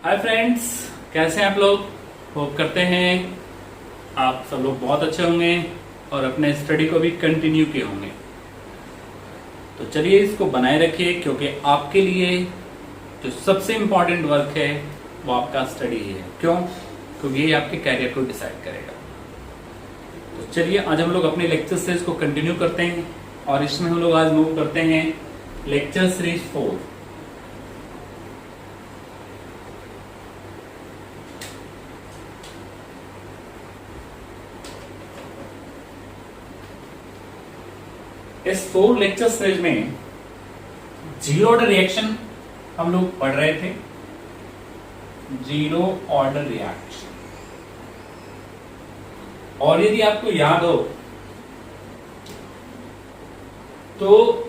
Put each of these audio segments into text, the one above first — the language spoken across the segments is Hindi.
हाय फ्रेंड्स, कैसे हैं आप लोग। होप करते हैं आप सब लोग बहुत अच्छे होंगे और अपने स्टडी को भी कंटिन्यू किए होंगे। तो चलिए इसको बनाए रखिए, क्योंकि आपके लिए जो सबसे इम्पोर्टेंट वर्क है वो आपका स्टडी ही है। क्यों? क्योंकि ये आपके कैरियर को डिसाइड करेगा। तो चलिए आज हम लोग अपने लेक्चर सीरीज को कंटिन्यू करते हैं और इसमें हम लोग आज मूव करते हैं लेक्चर सीरीज 4। इस 4 लेक्चर सीरीज में जीरो ऑर्डर रिएक्शन हम लोग पढ़ रहे थे। जीरो ऑर्डर रिएक्शन, और यदि आपको याद हो तो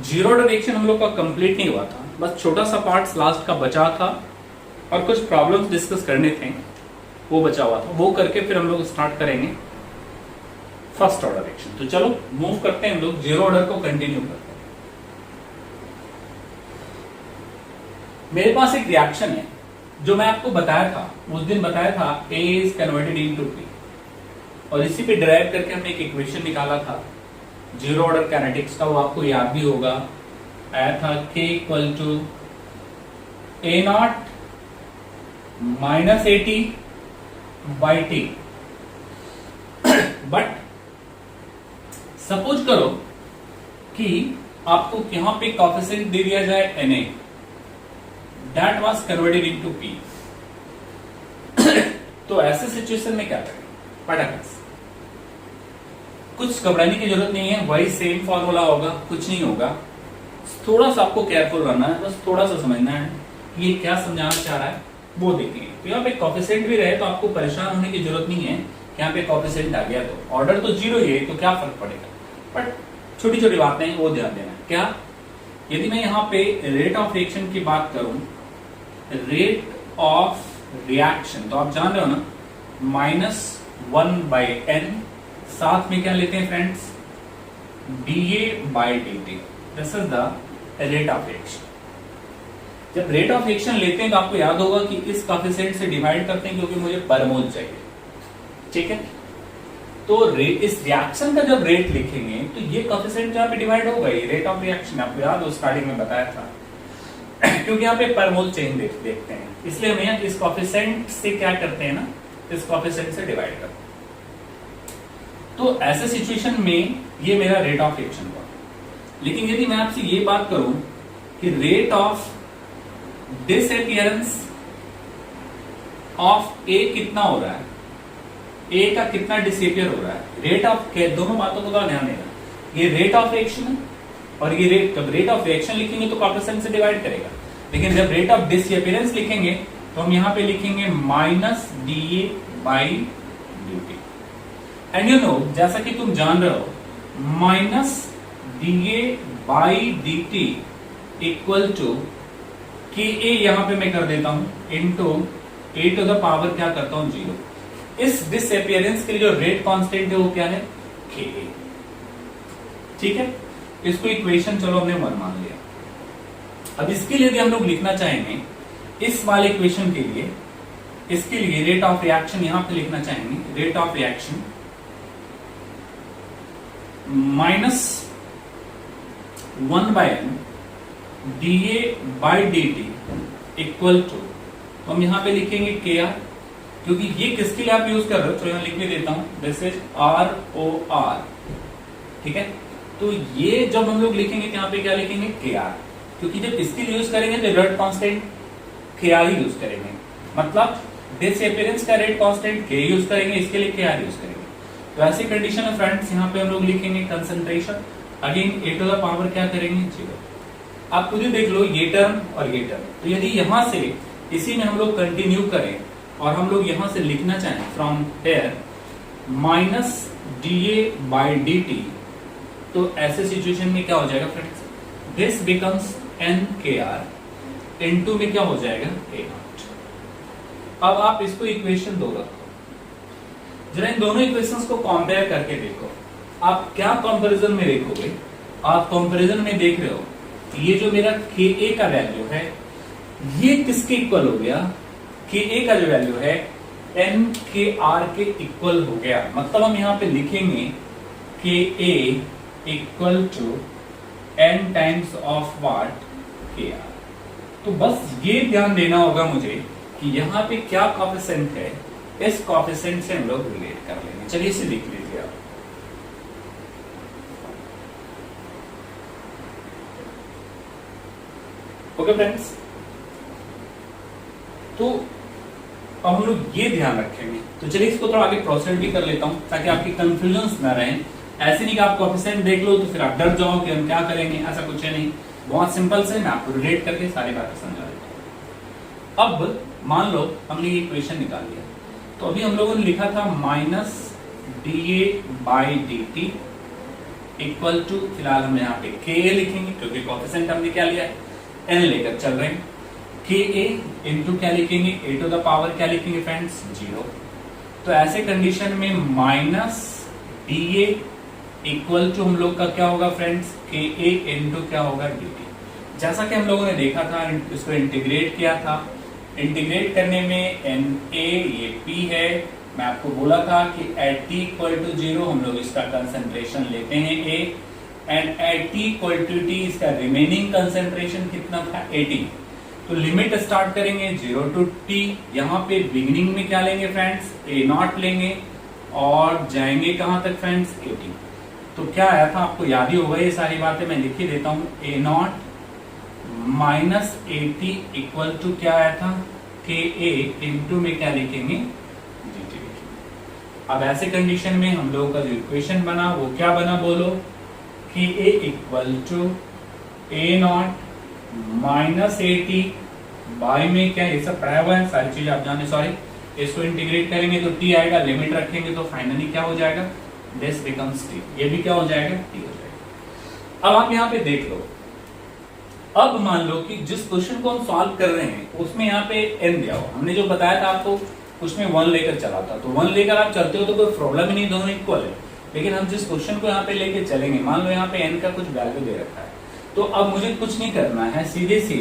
जीरो ऑर्डर रिएक्शन हम लोग का कंप्लीट नहीं हुआ था, बस छोटा सा पार्ट लास्ट का बचा था और कुछ प्रॉब्लम्स डिस्कस करने थे, वो बचा हुआ था। वो करके फिर हम लोग स्टार्ट करेंगे फर्स्ट ऑर्डर रिएक्शन। तो चलो मूव करते हैं, हम लोग जीरो ऑर्डर को कंटिन्यू करते हैं। मेरे पास एक रिएक्शन है जो मैं आपको बताया था, उस दिन बताया था A is converted into P, और इसी पे ड्राइव करके हमने एक इक्वेशन निकाला था जीरो ऑर्डर काइनेटिक्स का। वो आपको याद भी होगा, आया था K equal to A not minus AT by T। But suppose करो कि आपको यहां पे कोएफिशिएंट दे दिया जाए Na, that was converted into P। तो ऐसे सिचुएशन में क्या करें? पटाखस, कुछ घबराने की जरूरत नहीं है, वही सेम फॉर्मूला होगा, कुछ नहीं होगा। थोड़ा सा आपको केयरफुल रहना है, बस थोड़ा सा समझना है कि ये क्या समझाना चाह रहा है, वो देखेंगे। तो यहाँ पे कोएफिशिएंट भी रहे तो आपको परेशान होने की जरूरत नहीं है। यहाँ पे कोएफिशिएंट आ गया तो ऑर्डर तो जीरो ही है, तो क्या फर्क पड़ेगा। बट छोटी छोटी बातें हैं, वो ध्यान देना। क्या? यदि मैं यहाँ पे रेट ऑफ रिएक्शन की बात करूं, रेट ऑफ रिएक्शन तो आप जान रहे हो ना, -1/n, साथ में क्या लेते हैं friends, dA/dt। This is the rate of reaction. जब रेट ऑफ रिएक्शन लेते हैं तो आपको याद होगा कि इस कोएफिशिएंट से डिवाइड करते हैं, क्योंकि मुझे पर मोल चाहिए। ठीक है, तो इस रिएक्शन का जब रेट लिखेंगे तो ये कोएफिशिएंट जहां पे डिवाइड होगा, ये रेट ऑफ रिएक्शन आपको याद हो स्टार्टिंग में बताया था। क्योंकि यहाँ पे पर मोल चेंज देखते हैं, इसलिए हम यहाँ इस कोएफिशिएंट से क्या करते हैं ना, इस कोएफिशिएंट से डिवाइड करते हैं। तो ऐसे सिचुएशन में ये मेरा रेट ऑफ रिएक्शन हुआ। लेकिन यदि मैं आपसे ये बात करूं कि रेट ऑफ डिसअपीयरेंस ऑफ ए कितना हो रहा है, ए का कितना डिसअपीयर हो रहा है, रेट ऑफ, दोनों बातों को तो ध्यान देना। ये रेट ऑफ रिएक्शन है और ये रेट, जब रेट ऑफ रिएक्शन लिखेंगे तो कोएफिशिएंट से डिवाइड करेगा। लेकिन जब रेट ऑफ डिसअपीयरेंस लिखेंगे तो हम यहां पे लिखेंगे -dA/dt। एंड यू नो, जैसा कि तुम जान रहे हो, -dA/dt इक्वल टू KA, यहां पे मैं कर देता हूं into A to the power क्या करता हूं 0। इस डिसअपीयरेंस के लिए जो रेट कांस्टेंट है वो क्या है, KA। ठीक है, इसको इक्वेशन चलो हमने 1 मान लिया। अब इसके लिए यदि हम लोग लिखना चाहेंगे, इस वाले इक्वेशन के लिए, इसके लिए रेट ऑफ रिएक्शन यहां पे लिखना चाहेंगे, rate of reaction -1/n dA/dt equal to, तो हम यहां पे लिखेंगे KR, क्योंकि ये किसके लिए आप यूज कर रहे हो, तो यहां लिख भी देता हूं, दिस इज ROR। ठीक है, तो ये जब हम लोग लिखेंगे तो यहां पे क्या लिखेंगे, KR, क्योंकि जब इसके लिए यूज करेंगे तो रेट कांस्टेंट KR ही यूज करेंगे। मतलब डिसअपीयरेंस का रेट कांस्टेंट K यूज करेंगे, इसके लिए KR यूज करेंगे। तो ऐसी कंडीशन है फ्रेंड्स, यहाँ पे हम लोग लिखेंगे concentration, again A to the power क्या करेंगे 0। आप खुद ही देख लो, ये टर्म और ये टर्म। तो यदि यहां से इसी में हम लोग कंटिन्यू करें और हम लोग यहां से लिखना चाहें फ्रॉम हियर -dA/dt, तो ऐसे सिचुएशन में क्या हो जाएगा friends, this becomes NKR, N2 में क्या हो जाएगा A0। अब आप इसको इक्वेशन 2 रखो, जरा इन दोनों इक्वेशंस को कंपेयर करके देखो, आप क्या कंपैरिजन में देखोगे आप कंपैरिजन में देख रहे हो, ये जो मेरा के ए का वैल्यू है ये किसके इक्वल हो गया, के ए का जो वैल्यू है एन के आर के इक्वल हो गया। मतलब हम यहां पे लिखेंगे K A equal to N times of what, K R. तो बस ये ध्यान देना होगा मुझे कि यहाँ पे क्या कोएफिशिएंट है, इस कोएफिशिएंट से हम लोग रिलेट कर लेंगे। चलिए इसे लिख लीजिए आप। ओके फ्रेंड्स, तो अब हम लोग ये ध्यान रखेंगे। तो चलिए इसको थोड़ा आगे प्रोसीड भी कर लेता हूं ताकि आपकी कंफ्यूजन ना रहे। ऐसे नहीं कि आप कोएफिशिएंट देख लो तो फिर आप डर जाओ कि हम क्या करेंगे, ऐसा कुछ है नहीं। बहुत सिंपल से मैं आपको रिलेट करके सारी बातें समझा देता हूं। अब मान लो हमने ये इक्वेशन निकाल लिया, तो अभी हम लोगों ने लिखा था minus D A by D T equal to, फिलहाल हम यहाँ पे के ए लिखेंगे क्योंकि कोएफिशिएंट हमने क्या लिया है, एन लेकर चल रहे हैं। के ए इंटू क्या लिखेंगे, ए टू द पावर क्या लिखेंगे फ्रेंड्स, 0। तो ऐसे कंडीशन में minus D A equal to हम लोग का क्या होगा फ्रेंड्स, के ए इंटू क्या होगा, डी टी। जैसा कि हम लोगों ने देखा था, इसको इंटीग्रेट किया था। इंटीग्रेट करने में एन ए ये पी है, मैं आपको बोला था कि एट टी इक्वल टू 0 हम लोग इसका कंसंट्रेशन लेते हैं A, and at T equal to T इसका रिमेनिंग कंसंट्रेशन कितना था, 80। तो लिमिट स्टार्ट करेंगे 0 टू टी। यहाँ पे बिगिनिंग में क्या लेंगे फ्रेंड्स, ए नॉट लेंगे और जाएंगे कहां तक फ्रेंड्स, 80। तो क्या आया था आपको याद ही होगा, ये सारी बातें मैं लिख ही देता हूं। ए नॉट माइनस 80 इक्वल टू क्या आया था, के ए इंटू में क्या लिखेंगे, डी टी। अब ऐसे कंडीशन में हम लोगों का जो इक्वेशन बना वो क्या बना बोलो, K A equal to A not minus 80 by में क्या, ये सब पढ़ा हुआ है, सारी चीज आप जाने, सॉरी। इसको इंटीग्रेट करेंगे तो टी आएगा, लिमिट रखेंगे तो फाइनली क्या हो जाएगा, दिस बिकम्स टी। ये भी क्या हो जाएगा, टी हो जाएगा। अब आप यहाँ पे देख लो, अब मान लो कि जिस क्वेश्चन को हम सॉल्व कर रहे हैं उसमें यहाँ पे एन दिया हो, हमने जो बताया था आपको उसमें 1 लेकर चला था, तो 1 लेकर आप चलते हो तो कोई प्रॉब्लम ही नहीं, दोनों इक्वल है। लेकिन हम जिस क्वेश्चन को यहाँ पे लेके चलेंगे, मान लो यहाँ पे एन का कुछ वैल्यू दे रखा है, तो अब मुझे कुछ नहीं करना है, सीधे सी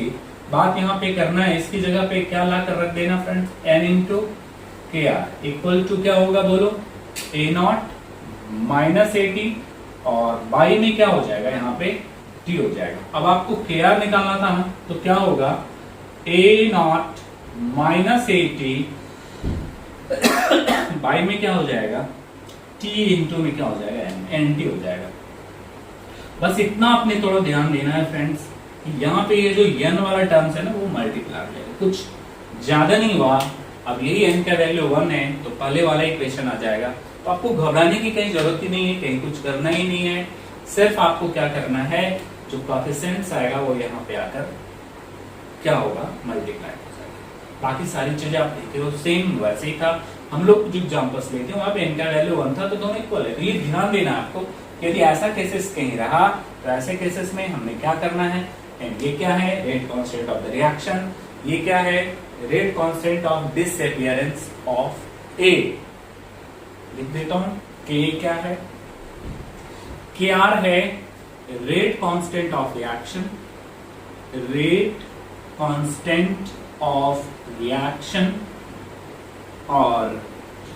बात यहाँ पे करना है, इसकी जगह पे क्या ला कर रख देना फ्रेंड्स, एन इंटू के आर इक्वल टू क्या होगा बोलो, ए नॉट माइनस 80 और बाई में क्या हो जाएगा, यहाँ पे टी हो जाएगा। अब आपको के आर निकालना था ना, तो क्या होगा, ए नॉट माइनस 80 बाई में क्या हो जाएगा, टी इंटू में क्या हो जाएगा, एन टी हो जाएगा। बस इतना आपने थोड़ा ध्यान देना है फ्रेंड्स, यहाँ पे ये जो एन वाला टर्म्स है ना वो मल्टीप्लाई हो जाएगा, कुछ ज्यादा नहीं हुआ। अब यही एन का वैल्यू 1 है तो पहले वाला इक्वेशन आ जाएगा। तो आपको घबराने की कहीं जरूरत ही नहीं है, कहीं कुछ करना ही नहीं है, सिर्फ आपको क्या करना है, जो कोएफिशिएंट्स आएगा वो यहाँ पे आकर क्या होगा, मल्टीप्लाई हो जाएगा। बाकी सारी चीजें आप देखते हो सेम वैसे ही था। हम लोग जो एग्जाम्पल्स लेते हैं वहां पे एन का वैल्यू 1 था तो दोनों इक्वल है। तो ये ध्यान देना आपको, यदि ऐसा केसेस कहीं रहा तो ऐसे केसेस में हमने क्या करना है, एंड ये क्या है, rate constant of the reaction, ये क्या है, rate constant of disappearance of A. लिख देता हूं के क्या है, के आर है rate constant of reaction, rate constant of reaction, और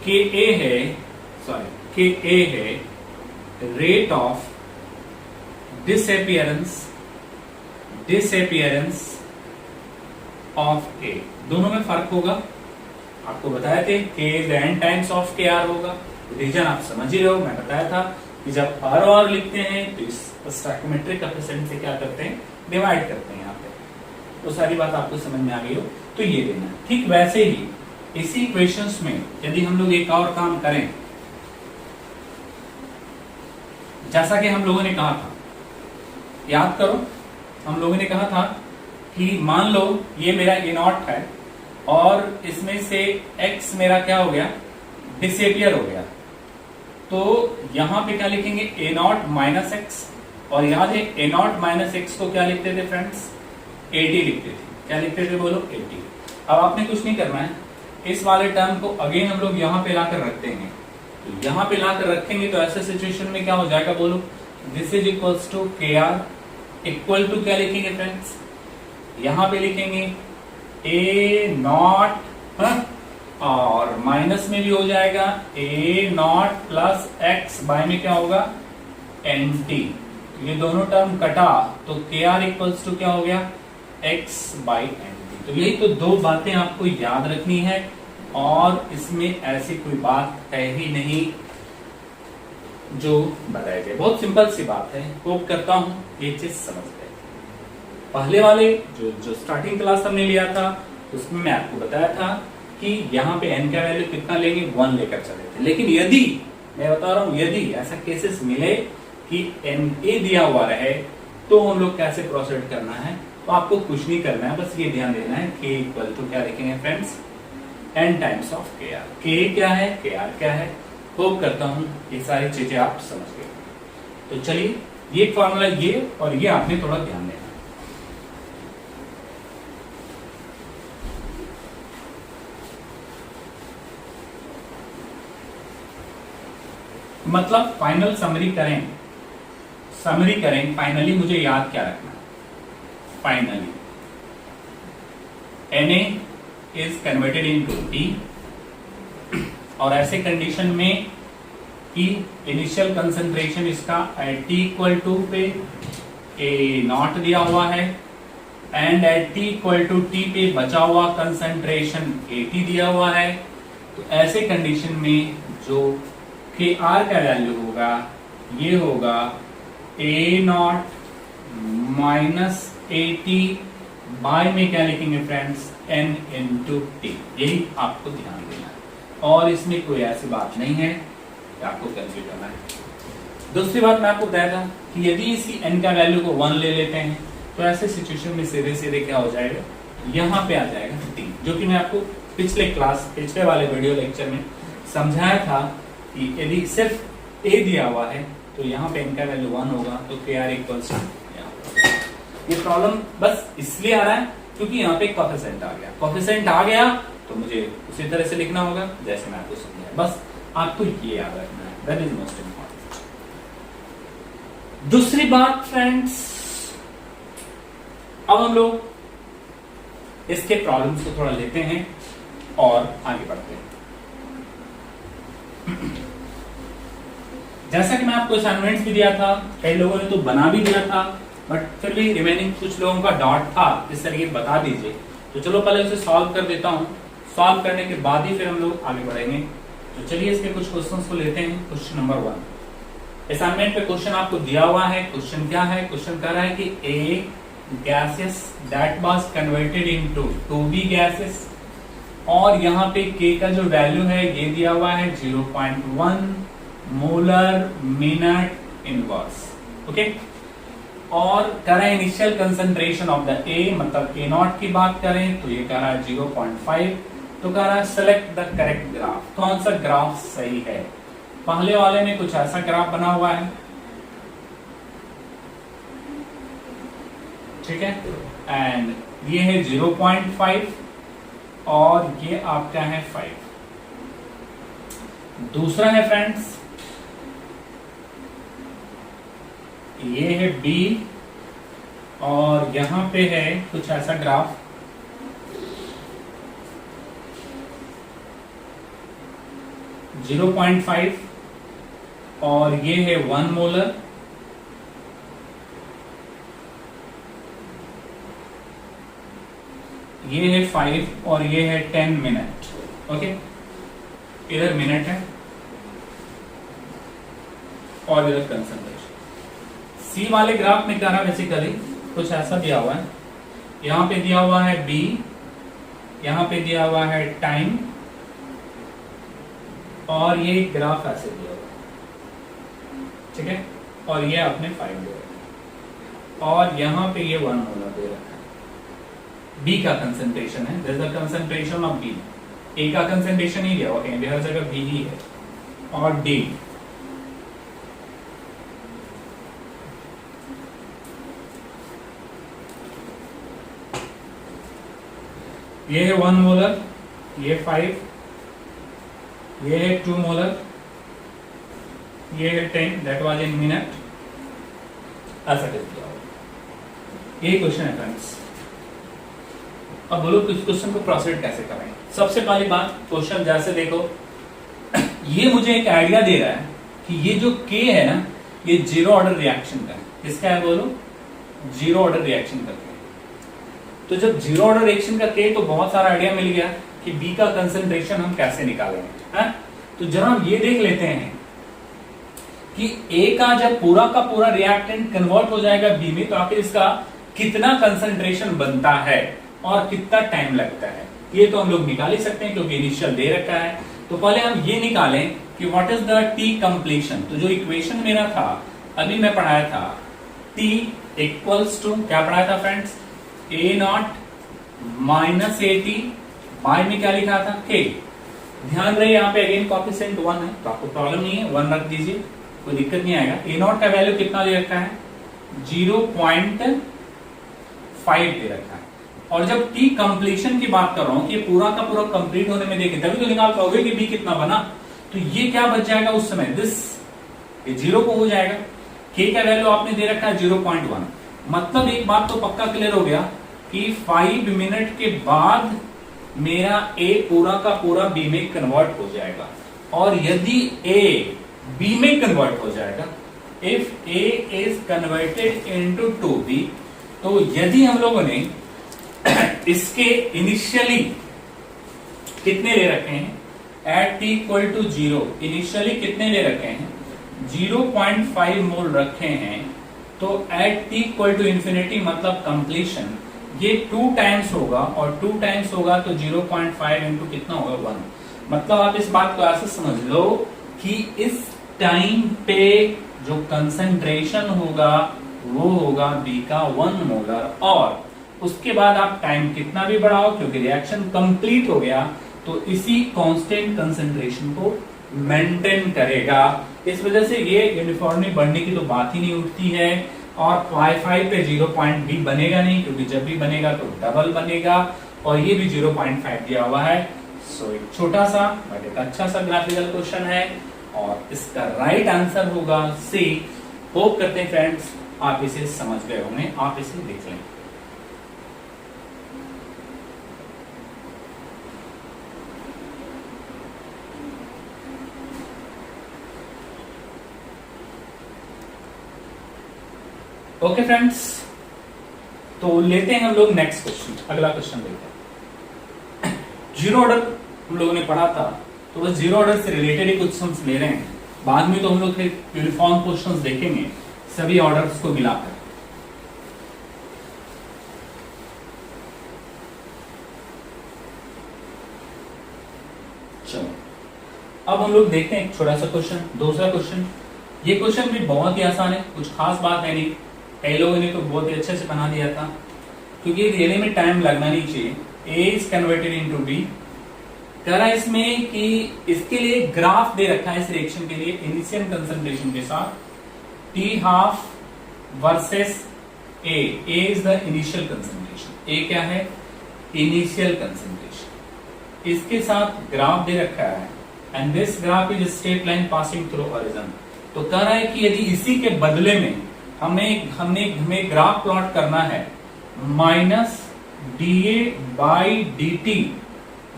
के ए है, सॉरी के ए है rate of disappearance of A. दोनों में फर्क होगा, आपको बताया थे K N times of K R होगा। रीजन आप समझ ही रहे हो, मैं बताया था कि जब आर और लिखते हैं तो इस स्टैक्योमेट्रिक कोएफिशिएंट से क्या करते हैं, डिवाइड करते हैं यहाँ पे। तो सारी बात आपको समझ में आ गई हो, तो ये देना। ठीक वैसे ही इसी इक्वेशंस में यदि हम लोग एक और काम करें, जैसा कि हम लोगों ने कहा था, याद करो हम लोगों ने कहा था कि मान लो ये मेरा ए नॉट है और इसमें से x मेरा क्या हो गया, डिसअपीयर हो गया। तो यहां पे क्या लिखेंगे, ए नॉट माइनस एक्स, और याद है ए नॉट माइनस एक्स को क्या लिखते थे फ्रेंड्स, 80 लिखते थे। क्या लिखते थे बोलो, 80। अब आपने कुछ नहीं करना है, इस वाले टर्म को अगेन हम लोग यहाँ पे लाकर रखते हैं। तो यहाँ पे लाकर रखेंगे तो ऐसे सिचुएशन में क्या हो जाएगा बोलो, दिस इज इक्वल्स टू के आर, इक्वल टू क्या लिखेंगे फ्रेंड्स, यहां पे लिखेंगे ए नॉट, और माइनस में भी हो जाएगा ए नॉट प्लस एक्स बाय में क्या होगा एन टी, ये दोनों टर्म कटा तो के आर इक्वल्स टू क्या हो गया एक्स बाई एन टी। तो यही तो दो बातें आपको याद रखनी है, और इसमें ऐसी कोई बात है ही नहीं जो बताया जाए, बहुत सिंपल सी बात है। होप करता हूं ये चीज समझ गए। पहले वाले जो स्टार्टिंग क्लास हमने लिया था उसमें मैं आपको बताया था कि यहाँ पे n का वैल्यू कितना लेंगे 1 लेकर चले थे, लेकिन यदि मैं बता रहा हूं यदि ऐसा केसेस मिले कि na दिया हुआ रहे तो हम लोग कैसे प्रोसीड करना है, तो आपको कुछ नहीं करना है, बस ये ध्यान देना है k इक्वल टू क्या लिखेंगे friends n times of K are. k क्या है के आर क्या है, होप करता हूं ये सारी चीजें आप समझ गए। तो चलिए ये फॉर्मूला ये और ये आपने थोड़ा ध्यान देना। मतलब फाइनल समरी करें फाइनली मुझे याद क्या रखना है, finally Na is converted into T, और ऐसे कंडीशन में कि इनिशियल कंसंट्रेशन इसका एट T इक्वल टू पे ए नॉट दिया हुआ है, and at T equal to T पे बचा हुआ कंसंट्रेशन AT दिया हुआ है। तो ऐसे कंडीशन में जो के आर का वैल्यू होगा ये होगा ए नॉट माइनस AT बाय में क्या लिखेंगे फ्रेंड्स n इंटू टी, यही आपको ध्यान देना है, और इसमें कोई ऐसी बात नहीं है कि आपको कंफ्यूज करना है। दूसरी बात मैं आपको बताया था कि यदि इसी n का वैल्यू को 1 ले लेते हैं तो ऐसे सिचुएशन में सीधे सीधे क्या हो जाएगा, यहाँ पे आ जाएगा t, जो कि मैं आपको पिछले वाले वीडियो लेक्चर में समझाया था कि यदि सिर्फ a दिया हुआ है तो यहाँ पे n का वैल्यू 1 होगा, तो के आर इक्वल्स ये प्रॉब्लम बस इसलिए आ रहा है क्योंकि यहाँ पे कोफिशिएंट आ गया तो मुझे उसी तरह से लिखना होगा जैसे मैं आपको समझाया, बस आपको ये याद रखना है, दैट इज मोस्ट इंपॉर्टेंट। दूसरी बात फ्रेंड्स, अब हम लोग इसके प्रॉब्लम्स को थोड़ा लेते हैं और आगे बढ़ते हैं। जैसा कि मैं आपको असाइनमेंट्स भी दिया था, कई लोगों ने तो बना भी दिया था, बट फिर भी रिमेनिंग कुछ लोगों का डाउट था, इस तरीके बता दीजिए। तो चलो पहले उसे सॉल्व कर देता हूं, सॉल्व करने के बाद ही फिर हम लोग आगे बढ़ेंगे। तो चलिए इसके कुछ क्वेश्चंस को लेते हैं। क्वेश्चन नंबर 1, असाइनमेंट पे क्वेश्चन आपको दिया हुआ है। क्वेश्चन क्या है, क्वेश्चन कह रहा है कि A gases that was converted into 2b gases, और यहाँ पे k का जो वैल्यू है ये दिया हुआ है 0.1 मोलर मिनट इनवर्स, ओके। और कह रहे हैं इनिशियल कंसंट्रेशन ऑफ द ए, मतलब ए नॉट की बात करें तो ये कह रहा है 0.5, तो कह रहा है सेलेक्ट द करेक्ट ग्राफ, कौन सा ग्राफ सही है। पहले वाले में कुछ ऐसा ग्राफ बना हुआ है, ठीक है, एंड ये है 0.5 और ये आपका है 5। दूसरा है फ्रेंड्स ये है B, और यहां पे है कुछ ऐसा ग्राफ, जीरो 0.5 और ये है 1 मोलर, ये है 5 और ये है 10 मिनट, ओके। इधर मिनट है और इधर कंसंट्रेशन। सी वाले ग्राफ में क्या रहा बेसिकली कुछ ऐसा दिया हुआ है, यहां पे दिया हुआ है B, यहां पे दिया हुआ है टाइम, और ये ग्राफ ऐसे दिया हुआ है, ठीक है, और ये आपने 5 दे रखा है, और यहां पे ये 1 मोलर दे रखा है। B का कंसंट्रेशन है, this is the concentration of B। A का कंसंट्रेशन ही दिया हुआ है, हर जगह B ही है, और D ये है 1 मोलर, ये 5, ये है 2 मोलर, ये है 10, दैट वाज इन मिनट, ऐसा कर दिया होगा। यही क्वेश्चन है फ्रेंड्स। अब बोलो कि इस क्वेश्चन को प्रोसीड कैसे करें। सबसे पहली बात, क्वेश्चन जैसे देखो, ये मुझे एक आइडिया दे रहा है कि ये जो K है ना, ये जीरो ऑर्डर रिएक्शन का है। किसका है बोलो? जीरो ऑर्डर रिएक्शन का K। तो जब जीरो ऑर्डर रिएक्शन का K, तो बहुत सारा आइडिया मिल गया कि B का कंसंट्रेशन हम कैसे निकालेंगे, है? तो जरा हम ये देख लेते हैं कि A का जब पूरा का पूरा रिएक्टेंट कन्वर्ट हो जाएगा B में, तो आखिर इसका कितना कंसंट्रेशन बनता है और कितना टाइम लगता है, ये तो हम लोग निकाल ही सकते हैं क्योंकि इनिशियल दे रखा है। तो पहले हम ये निकालें कि what is the T completion. तो जो इक्वेशन मेरा था, अभी मैं पढ़ाया था, T इक्वल्स टू, क्या पढ़ाया था friends? A not minus AT, by में क्या लिखा था? K। ध्यान रहे यहाँ पे अगेन कोएफिशिएंट 1 है, तो आपको प्रॉब्लम नहीं है, 1 रख दीजिए, कोई दिक्कत नहीं आएगा। A नॉट का वैल्यू कितना दे रखा है? 0.5 दे रखा है। और जब T कंप्लीशन की बात कर रहा हूं कि पूरा का पूरा कंप्लीट होने में देखें, तभी तो निकाल पाओगे कि B कितना बना। तो ये क्या बच जाएगा उस समय? दिस, ये 0 को हो जाएगा। K का वैल्यू आपने दे रखा है 0.1। मतलब एक बात तो पक्का क्लियर हो गया कि 5 मिनट के बाद मेरा A पूरा का पूरा B में कन्वर्ट हो जाएगा। और यदि A B में कन्वर्ट हो जाएगा, if A is converted into 2B, तो यदि हम लोगों ने इसके इनिशियली कितने ले रखे हैं? At T equal to 0 initially कितने ले रखे हैं? 0.5 मोल रखे हैं। तो at T equal to infinity मतलब कंप्लीशन, ये 2 टाइम्स होगा, और 2 टाइम्स होगा तो 0.5 इंटू कितना होगा? 1। मतलब आप इस बात को ऐसे समझ लो कि इस टाइम पे जो कंसंट्रेशन होगा वो होगा B का 1 मोलर, और उसके बाद आप टाइम कितना भी बढ़ाओ, क्योंकि रिएक्शन कंप्लीट हो गया, तो इसी कांस्टेंट कंसंट्रेशन को मेंटेन करेगा। इस वजह से ये यूनिफॉर्मली बढ़ने की तो बात ही नहीं उठती है। और 5 पे 0.B बनेगा नहीं, क्योंकि जब भी बनेगा तो डबल बनेगा, और ये भी 0.5 दिया हुआ है। सो एक छोटा सा बट एक अच्छा सा ग्राफिकल क्वेश्चन है, और इसका राइट आंसर होगा सी। होप करते हैं फ्रेंड्स आप इसे समझ गए होंगे, आप इसे देख लें। ओके फ्रेंड्स, तो लेते हैं हम लोग नेक्स्ट क्वेश्चन, अगला क्वेश्चन देखते हैं। जीरो ऑर्डर हम लोगों ने पढ़ा था, तो बस जीरो ऑर्डर से रिलेटेड ही क्वेश्चंस ले रहे हैं। बाद में तो हम लोग यूनिफॉर्म क्वेश्चंस देखेंगे सभी ऑर्डर्स को मिलाकर। चलो अब हम लोग देखते हैं एक छोटा सा क्वेश्चन, दूसरा क्वेश्चन। ये क्वेश्चन भी बहुत ही आसान है, कुछ खास बात है नहीं। कई लोगों ने तो बहुत ही अच्छे से बना दिया था, क्योंकि रियली में टाइम लगना नहीं चाहिए। A is converted into B। कह रहा है इसमें कि इसके लिए ग्राफ दे रखा है इस रिएक्शन के लिए इनिशियल कंसंट्रेशन के साथ T half versus A। A is the initial concentration. A क्या है? Initial concentration. इसके साथ ग्राफ दे रखा है, and this graph is straight line passing through origin. तो कह रहा है कि यदि इसी के बदले में हमें ग्राफ प्लॉट करना है minus DA by DT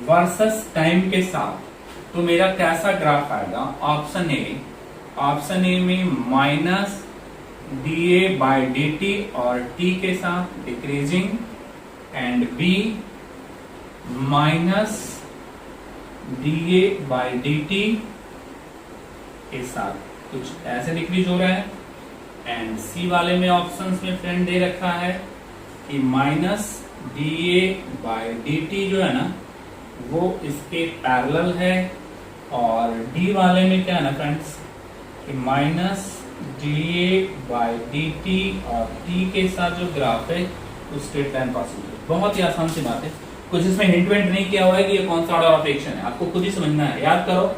versus time के साथ, तो मेरा कैसा ग्राफ आएगा? ऑप्शन ए में माइनस DA बाई DT और T के साथ decreasing, and B minus DA by DT के साथ कुछ ऐसे डिक्रीज हो रहा है। एंड सी वाले में ऑप्शंस में फ्रेंड दे रखा है कि माइनस DA बाई DT जो है ना वो इसके पैरेलल है, और डी वाले में क्या है ना फ्रेंड्स कि माइनस DA बाई DT और T के साथ जो ग्राफ है वो स्ट्रेट लाइन पासिंग है। बहुत ही आसान सी बात है, कुछ इसमें हिंट वेंट नहीं किया हुआ है कि ये कौन सा ऑर्डर ऑफ एक्शन है, आपको खुद ही समझना है। याद करो,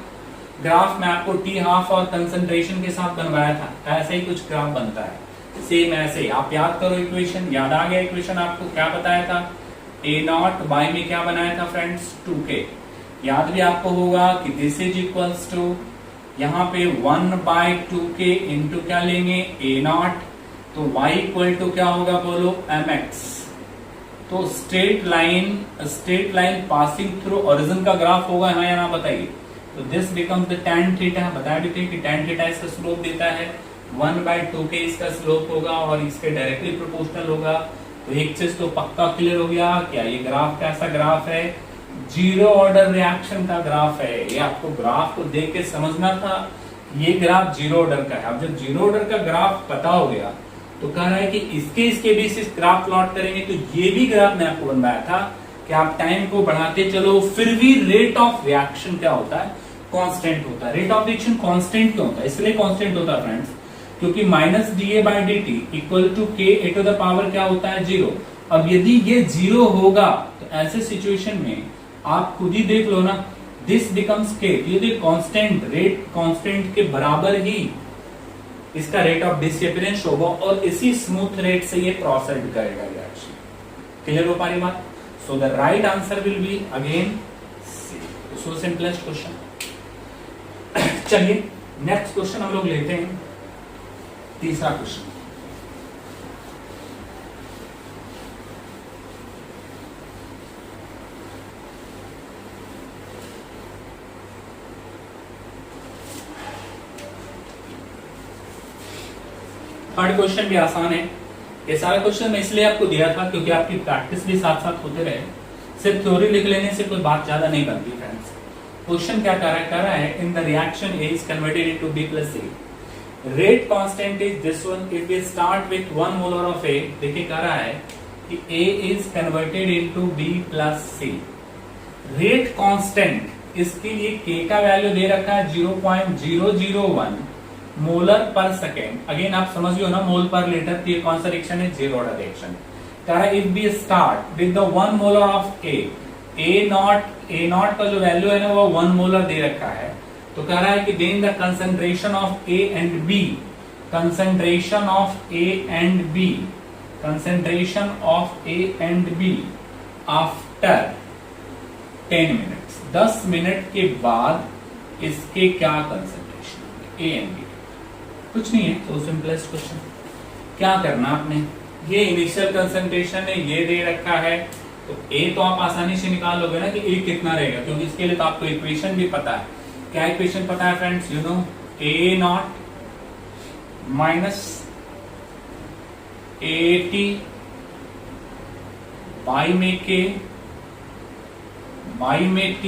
ग्राफ में आपको T हाफ और कंसंट्रेशन के साथ बनवाया था, ऐसे ही कुछ ग्राफ बनता है, सेम ऐसे। आप याद करो इक्वेशन, याद आ गया इक्वेशन? आपको क्या बताया था? A नॉट बाई में क्या बनाया था फ्रेंड्स? 2K। याद भी आपको होगा कि दिस इज इक्वल्स टू, यहाँ पे 1 बाई 2K इंटू क्या लेंगे? A नॉट, तो y इक्वल टू क्या होगा बोलो mx। तो straight line passing through origin का ग्राफ होगा यहाँ या ना बताइए। तो this becomes the tan theta, बताया भी थे कि tan थीटा इसका स्लोप देता है 1/2 के इसका स्लोप होगा और इसके डायरेक्टली प्रोपोर्शनल होगा। तो एक चीज तो पक्का क्लियर हो गया, क्या ये ग्राफ कैसा ग्राफ है, जीरो ऑर्डर रिएक्शन का ग्राफ है। ये आपको ग्राफ को देख के समझना था, ये ग्राफ जीरो ऑर्डर का है। अब जब जीरो ऑर्डर का ग्राफ पता हो गया तो कह रहा है कि इसके बेसिस ग्राफ प्लॉट करेंगे। तो ये भी ग्राफ मैं आपको बनवाया था कि आप टाइम को बढ़ाते चलो, फिर भी रेट ऑफ रिएक्शन क्या होता है, कांस्टेंट होता है। रेट ऑफ रिएक्शन कांस्टेंट क्यों होता है, इसलिए कांस्टेंट होता है फ्रेंड्स क्योंकि minus DA/dt equal to KA to the power क्या होता है, 0। अब यदि ये 0 होगा तो ऐसे सिचुएशन में आप खुद ही देख लो ना, दिस बिकम्स K। यदि कांस्टेंट रेट कांस्टेंट के बराबर ही इसका रेट ऑफ डिसअपियरेंस होगा और इसी स्मूथ रेट से ये प्रोसीड करेगा रिएक्शन। क्लियर हो पा रही बात। So the right answer will be again C. So simplest question. चलिए नेक्स्ट क्वेश्चन हम लोग लेते हैं, तीसरा क्वेश्चन। थर्ड क्वेश्चन भी आसान है। ये सारा क्वेश्चन मैं इसलिए आपको दिया था क्योंकि आपकी प्रैक्टिस भी साथ साथ होते रहे। सिर्फ थ्योरी लिख लेने से कोई बात ज्यादा नहीं बनती फ्रेंड्स। क्वेश्चन क्या कर रहा है, in the reaction A is converted into B plus C, rate constant is this one if we start with 1 molar of A। देखिए कह रहा है कि A is converted into B plus C, rate constant इसके लिए K का वैल्यू दे रखा है 0.001 मोलर पर सेकेंड। अगेन आप समझ लो ना, मोल पर लीटर, तो ये कौन सा रिएक्शन है, जीरो ऑर्डर रिएक्शन। कह रहा है if we start with the 1 molar of A not का जो वैल्यू है ना वो 1 मोलर दे रखा है। तो कह रहा है कि then the concentration of A and B, concentration of A and B, concentration of A and B after 10 minutes, 10 minute के बाद इसके क्या कंसंट्रेशन A एंड B। कुछ नहीं है, तो सिंपलेस्ट क्वेश्चन। क्या करना आपने, ये इनिशियल कंसंट्रेशन है, ये दे रखा है, तो A तो आप आसानी से निकाल लोगे ना कि A कितना रहेगा, क्योंकि इसके लिए तो आपको इक्वेशन भी पता है। क्या इक्वेशन पता है friends, you know A not minus AT by में K बाई में T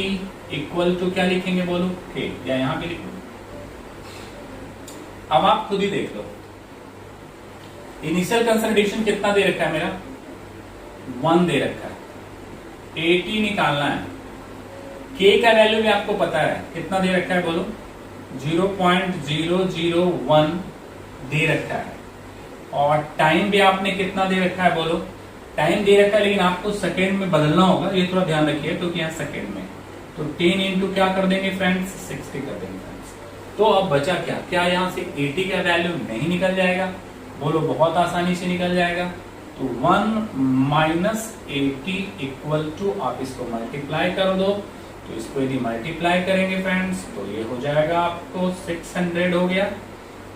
इक्वल टू क्या लिखेंगे बोलो, K, या यहां पे लिखो। अब आप खुद ही देख लो, इनिशियल कंसंट्रेशन कितना दे रखा है मेरा, 1 दे रखा है। AT निकालना है, K का वैल्यू भी आपको पता है, कितना दे रखा है बोलो, 0.001 दे रखा है। और टाइम भी आपने कितना दे रखा है बोलो, टाइम दे रखा है लेकिन आपको सेकेंड में बदलना होगा, ये थोड़ा ध्यान रखिए क्योंकि यहाँ सेकेंड में। तो 10 इंटू क्या कर देंगे फ्रेंड्स, 60 कर देंगे फ्रेंड्स। तो अब बचा क्या, क्या यहाँ से 80 का वैल्यू नहीं निकल जाएगा, बोलो बहुत आसानी से निकल जाएगा। तो 1 माइनस 80 इक्वल टू, आप इसको मल्टीप्लाई कर दो, तो इसको यदि मल्टीप्लाई करेंगे फ्रेंड्स तो ये हो जाएगा आपको 600 हो गया,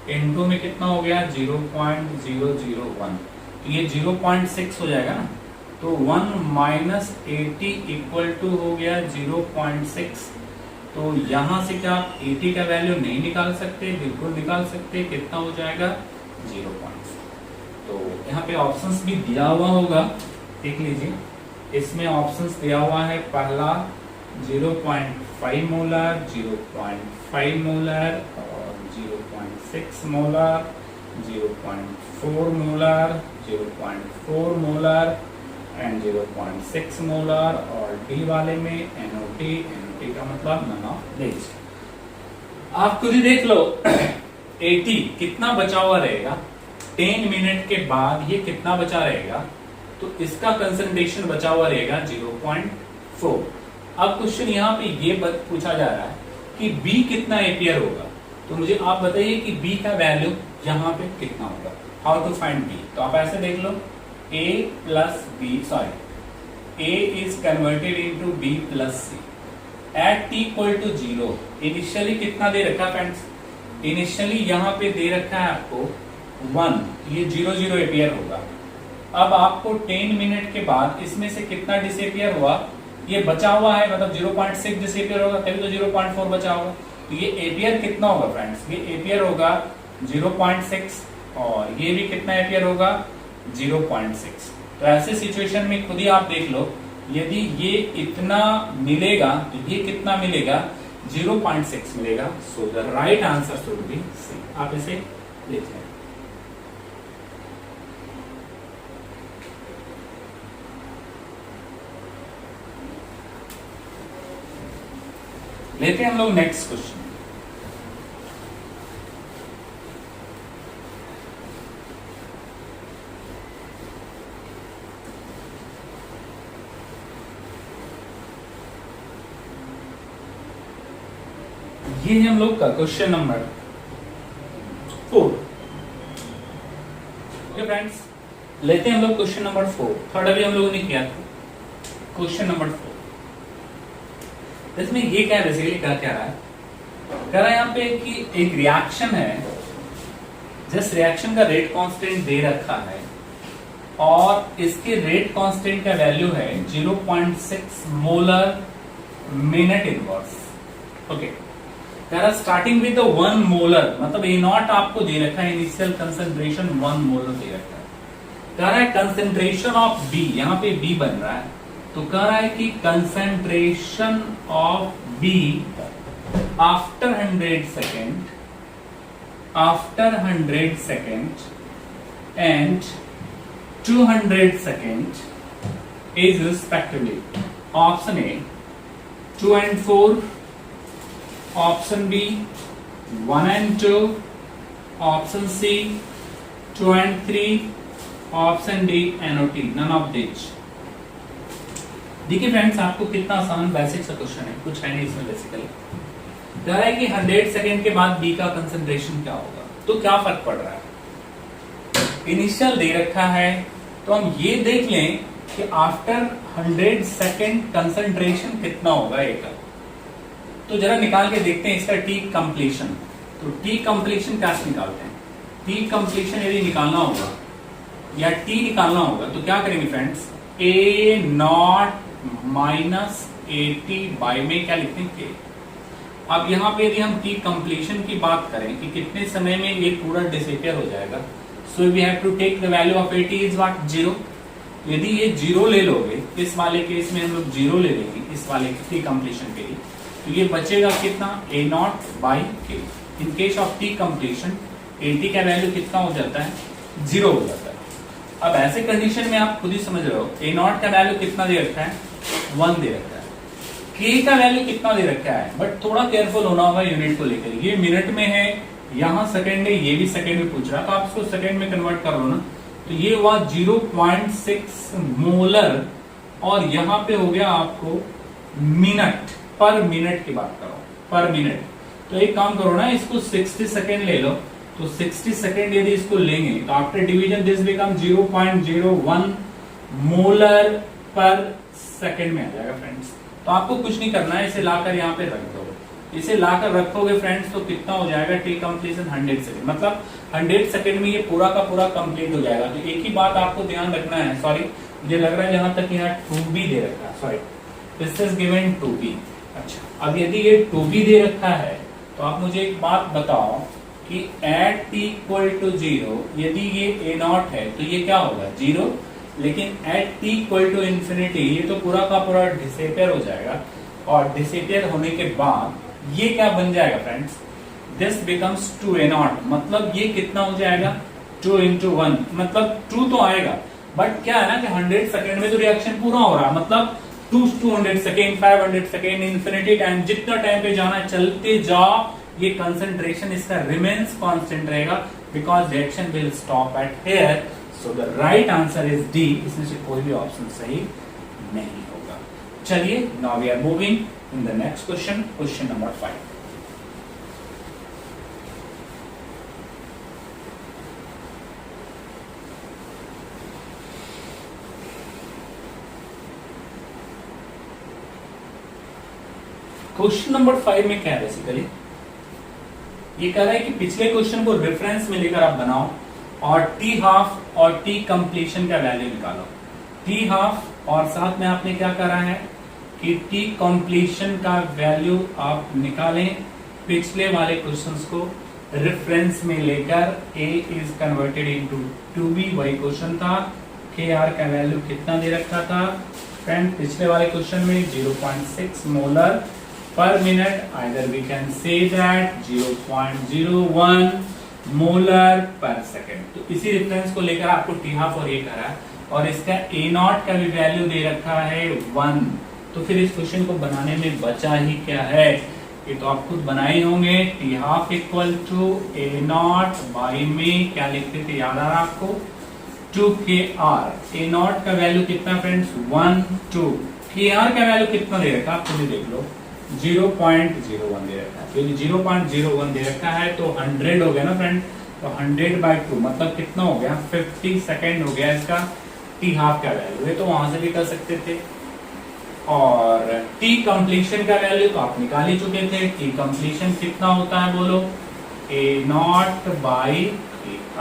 इनटू में कितना हो गया 0.001, तो ये 0.6 हो जाएगा ना। तो 1 माइनस 80 इक्वल टू हो गया 0.6। तो यहां से क्या आप 80 का वैल्यू नहीं निकाल सकते, बिल्कुल निकाल सकते, कितना हो जाएगा 0.6। तो यहाँ पे ऑप्शंस भी दिया हुआ होगा, देख लीजिए। इसमें ऑप्शंस दिया हुआ है, पहला 0.5 मोलर, 0.5 मोलर और 0.6 molar, 0.4 molar, 0.4 molar and 0.6 molar, और डी वाले में NOT का मतलब नन ऑफ दिस। आप खुद ही देख लो 80 कितना बचा हुआ रहेगा, 10 मिनट के बाद ये कितना बचा रहेगा, तो इसका कंसंट्रेशन बचा हुआ रहेगा 0.4। अब क्वेश्चन यहाँ पे ये पूछा जा रहा है कि B कितना एपियर होगा, तो मुझे आप बताइए कि B का वैल्यू यहाँ पे कितना होगा, हाउ टू फाइंड B। तो आप ऐसे देख लो, A plus B, sorry A is converted into B plus C at T equal to 0। Initially कितना दे रखा है फ्रेंड्स, इनिशियली यहाँ पे दे रखा है आपको 1, ये 0 एपियर होगा। अब आपको 10 मिनट के बाद इसमें से कितना डिसएपियर हुआ, ये बचा हुआ है, मतलब 0.6 डिसएपियर होगा, तभी तो 0.4 बचा होगा। तो ये एपियर कितना होगा फ्रेंड्स, ये एपियर होगा 0.6 और ये भी कितना एपियर होगा 0.6। तो ऐसे सिचुएशन में खुद ही आप देख लो, यदि ये इतना मिलेगा तो ये कितना मिलेगा 0.6 मिलेगा। So the right answer should be C. आप इसे देख लें। लेते हैं हम लोग नेक्स्ट क्वेश्चन। ये है हम लोग का क्वेश्चन नंबर 4। ओके फ्रेंड्स, लेते हैं हम लोग क्वेश्चन नंबर 4। थर्ड अभी हम लोगों ने किया था, क्वेश्चन नंबर 4। इसमें ये क्या बेसिकली क्या कह रहा है, कह रहा है यहाँ पे कि एक रिएक्शन है, जिस रिएक्शन का रेट कांस्टेंट दे रखा है और इसके रेट कांस्टेंट का वैल्यू है 0.6 मोलर मिनट इनवर्स। ओके, कह रहा स्टार्टिंग विद 1 मोलर, मतलब ए नॉट आपको दे रखा है, इनिशियल कंसंट्रेशन 1 मोलर दे रखा है। कह रहा है कंसंट्रेशन ऑफ बी, यहाँ पे बी बन रहा है, तो कह रहा है कि concentration of B after 100 second and 200 second is respectively option A 2 and 4, option B 1 and 2, option C 2 and 3, option D NOT, none of this. देखिए फ्रेंड्स, आपको कितना आसान बेसिक सा क्वेश्चन है, कुछ है नहीं इसमें। बेसिकली कह रहा है कि 100 सेकेंड के बाद बी का कंसंट्रेशन क्या होगा, तो क्या फर्क पड़ रहा है। इनिशियल दे रखा है, तो हम ये देख लें कि आफ्टर 100 सेकेंड कंसंट्रेशन कितना होगा ए का। तो जरा निकाल के देखते हैं इसका टी कंप्लीशन। तो टी कंप्लीशन कैसे निकालते हैं, टी कंप्लीशन यदि निकालना होगा या टी निकालना होगा तो क्या करेंगे friends, A not minus 80 by में क्या लिखते हैं के। अब यहाँ पे यदि हम टी कंप्लीशन की बात करें कि कितने समय में ये पूरा डिसअपियर हो जाएगा, so we have to take the value of 80 is what 0। यदि ये 0 ले लोगे, इस वाले केस में हम लोग 0 ले लेंगे, इस वाले टी कंप्लीशन के लिए, तो ये बचेगा कितना ए नॉट बाई के। In case of T completion 80 का वैल्यू कितना हो जाता है 0 हो जाता है। अब ऐसे कंडीशन में आप खुद ही समझ रहे हो, ए नॉट का वैल्यू कितना दे रखा है 1 दे रखा है, के का वैल्यू कितना दे रखा है, बट थोड़ा केयरफुल होना होगा यूनिट को लेकर। ये मिनट में है, यहाँ सेकंड है, ये भी सेकंड में पूछ रहा है, तो आप इसको सेकंड में कन्वर्ट कर लो ना। तो ये हुआ 0.6 मोलर और यहाँ पे हो गया आपको मिनट, पर मिनट की बात करो, पर मिनट। तो एक काम करो ना, इसको 60 सेकेंड ले लो, तो 60 सेकेंड यदि इसको लेंगे तो after division this become 0.01 molar per second में आ जाएगा फ्रेंड्स। तो आपको कुछ नहीं करना है, इसे लाकर यहाँ पे रख दो। इसे लाकर रखोगे फ्रेंड्स तो कितना हो जाएगा टी कंप्लीशन 100 सेकेंड, मतलब 100 सेकेंड में ये पूरा का पूरा कंप्लीट हो जाएगा। तो एक ही बात आपको ध्यान रखना है, सॉरी मुझे लग रहा है जहां तक यहाँ 2b दे रखा है, sorry this is given 2b। अच्छा, अब यदि ये 2b दे रखा है तो आप मुझे एक बात बताओ कि एट t इक्वल टू 0 यदि ये a नॉट है तो ये क्या होगा 0, लेकिन at t equal to infinity ये तो पूरा का पूरा डिसअपियर हो जाएगा। और डिसअपियर होने के बाद ये क्या बन जाएगा friends, this becomes 2a not, मतलब ये कितना हो जाएगा 2 into 1, मतलब 2 तो आएगा, बट क्या है ना कि 100 सेकेंड में तो रिएक्शन पूरा हो रहा है, मतलब 200 सेकेंड 500 सेकेंड इंफिनिटी टाइम, जितना टाइम पे जाना चलते जाओ, ये कंसंट्रेशन इसका रिमेन्स कांस्टेंट रहेगा because reaction will stop at here. So the right answer is D, इसमें से कोई भी ऑप्शन सही नहीं होगा। चलिए now we are moving in the next question, question number 5। Question number 5 में क्या है बेसिकली, ये कह रहा है कि पिछले क्वेश्चन को रेफरेंस में लेकर आप बनाओ और टी हाफ और टी कंप्लीशन का वैल्यू निकालो। टी हाफ और साथ में आपने क्या करा है कि टी कंप्लीशन का वैल्यू आप निकालें पिछले वाले क्वेश्चंस को रेफरेंस में लेकर। ए इज कन्वर्टेड इनटू 2b वही क्वेश्चन था। के आर का वैल्यू कितना दे रखा था फ्रेंड पिछले वाले क्वेश्चन में 0.6 molar per minute. Either we can say that 0.01 molar per second. तो इसी रेफरेंस को लेकर आपको टी हाफ और ये करा और इसका ए नॉट का भी वैल्यू दे रखा है 1। तो फिर इस क्वेश्चन को बनाने में बचा ही क्या है, ये तो आप खुद बनाए होंगे। T half equal to A not by में क्या लिखते थे याद आ रहा आपको 2kr। ए नॉट का वैल्यू कितना फ्रेंड्स 1 2। kr का वैल्यू कितना दे रखा आप खुद देख लो 0.01 दे रखा है। तो 0.01 दे रखा है तो 100 हो गया ना फ्रेंड। तो 100/2 मतलब कितना हो गया 50 सेकेंड हो गया इसका टी हाफ का वैल्यू। ये तो वहां से भी कर सकते थे। और टी कंप्लीशन का वैल्यू तो आप निकाल ही चुके थे। टी कंप्लीशन कितना होता है बोलो ए नॉट बाई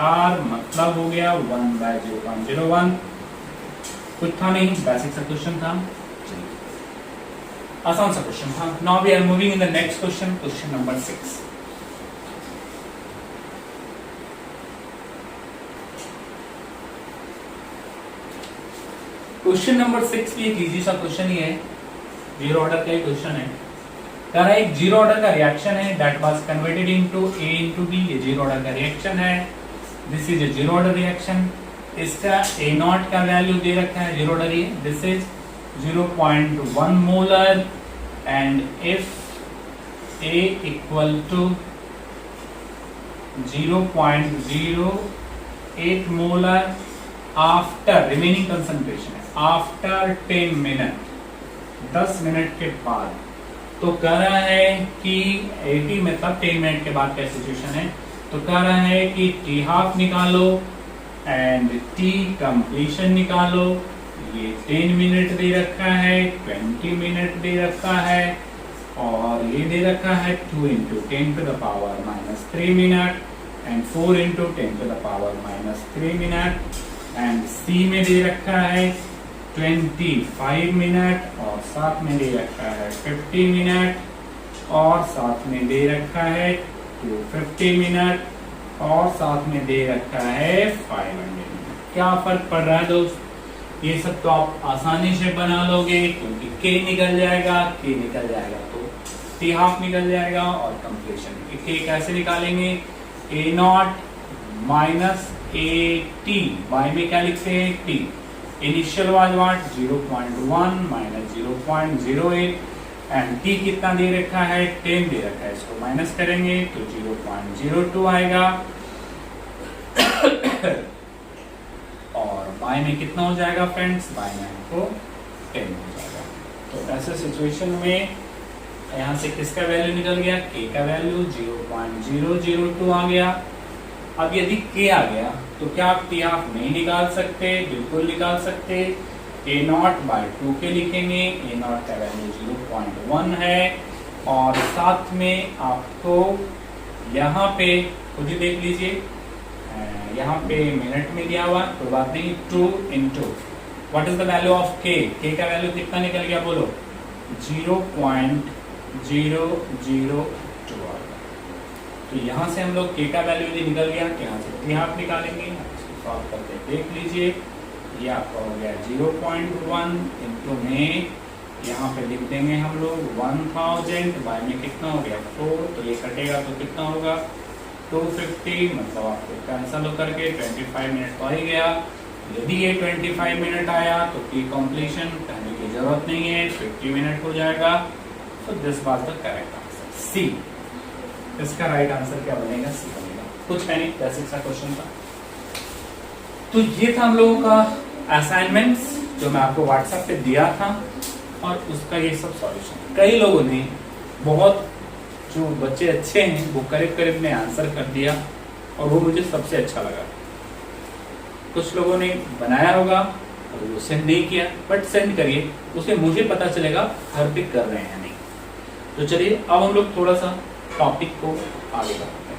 आर मतलब हो गया 1/0.01। कुछ था नहीं, बेसिक सा क्वेश्चन था, आसान सा क्वेश्चन था। Now we are moving in the next question, question number 6। Question number 6 भी एक इजी सा क्वेश्चन ही है, जीरो ऑर्डर का ही क्वेश्चन है। कह रहा है एक जीरो ऑर्डर का रिएक्शन है that was converted into A into B. ये जीरो ऑर्डर का रिएक्शन है, this is a zero order reaction. इसका ए नॉट का वैल्यू दे रखा है जीरो ऑर्डर ये, this is 0.1 molar and if A equal to 0.08 molar after remaining concentration है after 10 minute 10 मिनट के बाद। तो कह रहा है कि 80 मतलब 10 मिनट के बाद का सिचुएशन है। तो कह रहा है कि टी हाफ निकालो एंड टी कंप्लीशन निकालो। ये 10 मिनट दे रखा है, 20 मिनट दे रखा है और ये दे रखा है 2 into 10 to the power -3 minute and 4 into 10 to the power -3 minute and C में दे रखा है 25 मिनट और साथ में दे रखा है 50 मिनट और साथ में दे रखा है 250 मिनट और साथ में दे रखा है 500 मिनट। क्या फर्क पड़ रहा है दोस्त, ये सब तो आप आसानी से बना लोगे क्योंकि के निकल जाएगा, के निकल जाएगा तो टी हाफ निकल जाएगा और कंप्लीशन के कैसे निकालेंगे A not minus A T. Y में क्या लिखते हैं T. Initial was what 0.1 minus 0.08 and T कितना दे रखा है 10 दे रखा है। इसको माइनस करेंगे तो 0.02 आएगा और बाय में कितना हो जाएगा फ्रेंड्स, बाय में आपको 10 हो जाएगा। तो ऐसे सिचुएशन में यहाँ से किसका वैल्यू निकल गया के का वैल्यू 0.002 आ गया। अब यदि के आ गया तो क्या आप टी हाफ नहीं निकाल सकते, बिल्कुल निकाल सकते। ए नॉट बाय 2 के लिखेंगे, ए नॉट का वैल्यू 0.1 है और साथ में आपको यहाँ पे खुद ही देख लीजिए यहाँ पे मिनट में दिया हुआ कोई बात नहीं 2 into what is the value of के। के का वैल्यू कितना निकल गया बोलो 0.002। तो यहाँ से हम लोग के का वैल्यू यदि निकल गया तो यहाँ से टी हाफ निकालेंगे। इसको सॉल्व करके देख लीजिए, ये आपका हो गया 0.1 into में यहाँ पे लिख देंगे हम लोग 1000 बाय में कितना हो गया 4। तो ये कटेगा तो कितना होगा 250 मतलब आपको कैंसिल करके 25 मिनट तो आ ही गया। यदि ये 25 मिनट आया तो टी कंप्लीशन कहने की जरूरत नहीं है, 50 मिनट हो जाएगा। तो this was the correct answer C. इसका राइट आंसर क्या बनेगा सी बनेगा, कुछ है नहीं, बेसिक सा क्वेश्चन था। तो ये था हम लोगों का असाइनमेंट्स जो मैं आपको व्हाट्सएप पे दिया था और उसका ये सब सॉल्यूशन। कई लोगों ने बहुत जो बच्चे अच्छे हैं वो करीब करीब ने आंसर कर दिया और वो मुझे सबसे अच्छा लगा। कुछ लोगों ने बनाया होगा और वो सेंड नहीं किया, बट सेंड करिए, उससे मुझे पता चलेगा घर पे कर रहे हैं नहीं। तो चलिए अब हम लोग थोड़ा सा टॉपिक को आगे बढ़ाते हैं।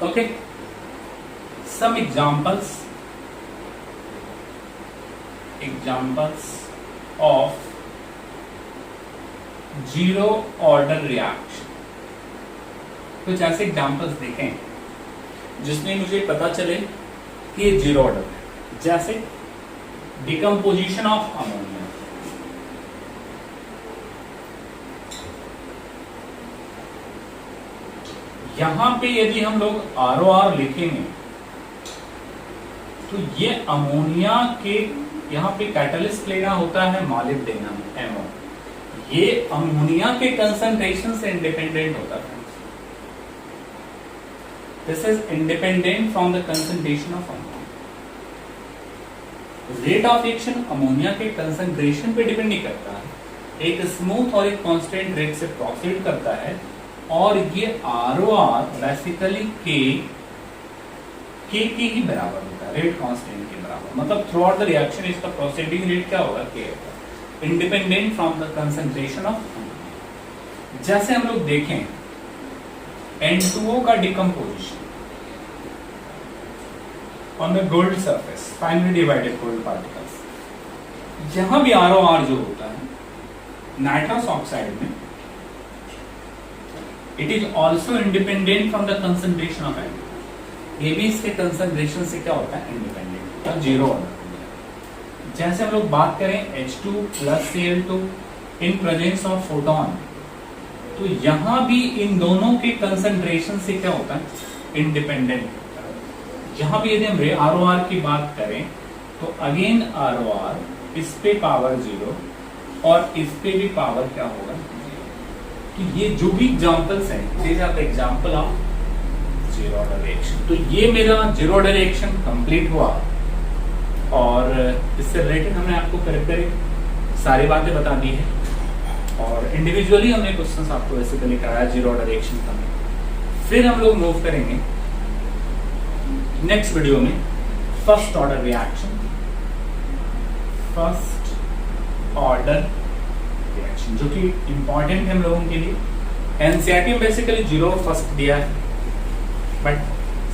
Okay, some examples of zero order reaction. कुछ ऐसे एग्जांपल्स देखें जिसमें मुझे पता चले कि ये जीरो ऑर्डर है, जैसे डिकम्पोजिशन ऑफ अमोनिया। यहां पे यदि हम लोग ROR लिखेंगे तो ये अमोनिया के यहां पे कैटलिस्ट लेना होता है मॉलिब्डेनम MO। ये अमोनिया के कंसंट्रेशन से इंडिपेंडेंट होता है। This is independent from the concentration of ammonia. Rate of reaction ammonia के कंसंट्रेशन पे डिपेंड नहीं करता है, एक स्मूथ और एक कांस्टेंट रेट से प्रोसीड करता है। और ये ROR बेसिकली के ही बराबर होता है, रेट कांस्टेंट के बराबर। मतलब थ्रू आउट द रिएक्शन इसका प्रोसीडिंग रेट क्या होगा, के होगा, independent from the concentration of. जैसे हम लोग देखें N2O का decomposition on the gold surface, finally divided gold particles. यहां भी ROR जो होता है नाइट्रस ऑक्साइड में, it is also independent from the concentration of N. ये भी इसके कंसंट्रेशन से क्या होता है, इंडिपेंडेंट और जीरो ऑर्डर। जैसे हम लोग बात करें H2 plus Cl2 in presence of photon, तो यहां भी इन दोनों के कंसंट्रेशन से क्या होता है, इंडिपेंडेंट होता है। यहां भी यदि हम ROR की बात करें तो अगेन ROR इस पे पावर 0 और इस पे भी पावर क्या होगा। तो ये जो भी एग्जांपल्स हैं, these are the example of zero order reaction. तो ये मेरा जीरो ऑर्डर रिएक्शन कंप्लीट हुआ और इससे रिलेटेड हमने आपको करेक्टर सारी बातें बता दी है और इंडिविजुअली हमने क्वेश्चंस आपको बेसिकली कराया जीरो ऑर्डर रिएक्शन का। फिर हम लोग मूव करेंगे नेक्स्ट वीडियो में first order reaction, first order reaction जो कि इंपॉर्टेंट है हम लोगों के लिए। एनसीईआरटी में बेसिकली जीरो फर्स्ट दिया है, बट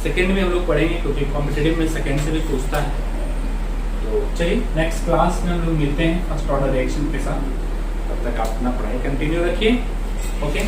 सेकेंड में हम लोग पढ़ेंगे क्योंकि कॉम्पिटिटिव में सेकेंड से भी पूछता है। तो चलिए नेक्स्ट क्लास में हम लोग मिलते हैं फर्स्ट ऑर्डर रिएक्शन के साथ। तब तक आप अपना पढ़ाई कंटिन्यू रखिए। ओके।